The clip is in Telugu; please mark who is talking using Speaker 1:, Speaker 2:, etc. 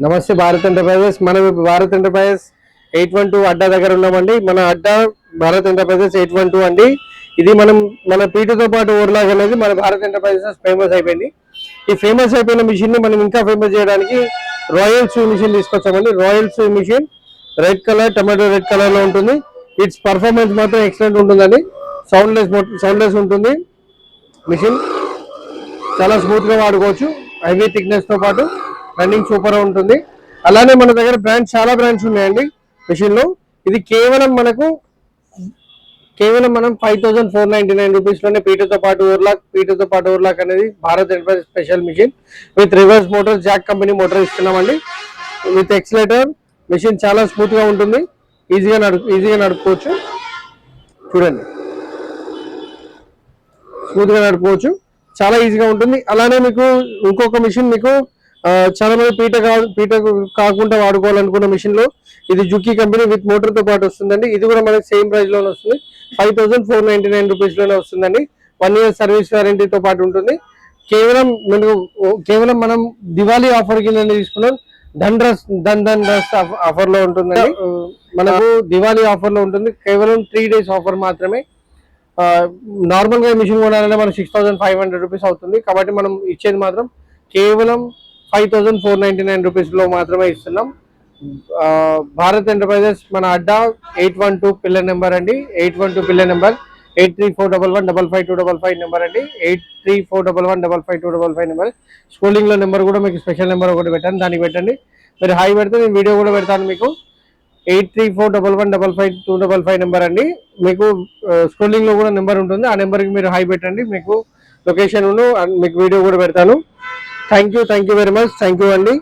Speaker 1: నమస్తే భారత్ ఎంటర్ప్రైజెస్. మనం భారత్ ఎంటర్ప్రైజెస్ 812 అడ్డా దగ్గర ఉన్నామండి. మన అడ్డా భారత్ ఎంటర్ప్రైజెస్ 812 అండి. ఇది మన పీటతో పాటు ఓవర్లాక్ అనేది మన భారత్ ఎంటర్ప్రైజెస్ ఫేమస్ అయిపోయింది. ఈ ఫేమస్ అయిపోయిన మిషన్ ని మనం ఇంకా ఫేమస్ చేయడానికి రాయల్ సూ మిషన్ తీసుకొచ్చామండి. Royal sew machine red colour, tomato red colour లో ఉంటుంది. ఇట్స్ పర్ఫార్మెన్స్ మాత్రం ఎక్సలెంట్ ఉంటుందండి. సౌండ్లెస్ ఉంటుంది. మిషన్ చాలా స్మూత్ గా వాడుకోవచ్చు. హెవీ థిక్నెస్ తో పాటు రన్నింగ్ సూపర్ ఉంటుంది. అలానే మన దగ్గర చాలా బ్రాండ్స్ ఉన్నాయండి మిషన్ లో. ఇది కేవలం మనం 5499 రూపీస్ లోనే పీటతో పాటు ఓవర్లాక్ అనేది Bharat enterprise special machine with reverse motor, jack company motor ఇస్తున్నామండి. With accelerator. మిషన్ చాలా స్మూత్ గా ఉంటుంది. ఈజీగా నడుపుకోవచ్చు. చూడండి, స్మూత్ గా నడుపుకోవచ్చు, చాలా ఈజీగా ఉంటుంది. అలానే మీకు ఇంకొక మిషన్ చాలా మంది పీట కాకుండా వాడుకోవాలనుకున్న మిషన్ లో ఇది జుకీ కంపెనీ విత్ మోటార్ తో పాటు వస్తుందండి. ఇది కూడా మనకి సేమ్ ప్రైస్ లోనే వస్తుంది. 5499 రూపీస్ లోనే వస్తుందండి. 1 year సర్వీస్ వారంటీతో పాటు ఉంటుంది. కేవలం మనం దివాళీ ఆఫర్ కింద తీసుకున్నాం. ధన్ రస్ ఆఫర్ లో ఉంటుందండి. మనకు దివాళీ ఆఫర్ లో ఉంటుంది. కేవలం 3 days ఆఫర్ మాత్రమే. నార్మల్ గా మిషన్ కొనాలంటే మనం 6500 రూపీస్ అవుతుంది. కాబట్టి మనం ఇచ్చేది మాత్రం కేవలం 5499 రూపీస్ లో మాత్రమే ఇస్తున్నాం. భారత్ ఎంటర్ప్రైజెస్ మన అడ్డా 812 పిల్లర్ నెంబర్ అండి. 812 పిల్లర్ నెంబర్ 8341155255 నెంబర్ అండి. 8341155255 నెంబర్. స్క్రోలింగ్ లో నెంబర్ కూడా మీకు స్పెషల్ నెంబర్ ఒకటి పెట్టండి, దానికి పెట్టండి. మీరు హాయ్ పెడితే నేను వీడియో కూడా పెడతాను మీకు. 8341155255 నెంబర్ అండి. మీకు స్క్రోలింగ్ లో కూడా నెంబర్ ఉంటుంది. ఆ నెంబర్ కి మీరు హాయ్ పెట్టండి. మీకు లొకేషన్ మీకు వీడియో కూడా పెడతాను. Thank you very much. Thank you అండి.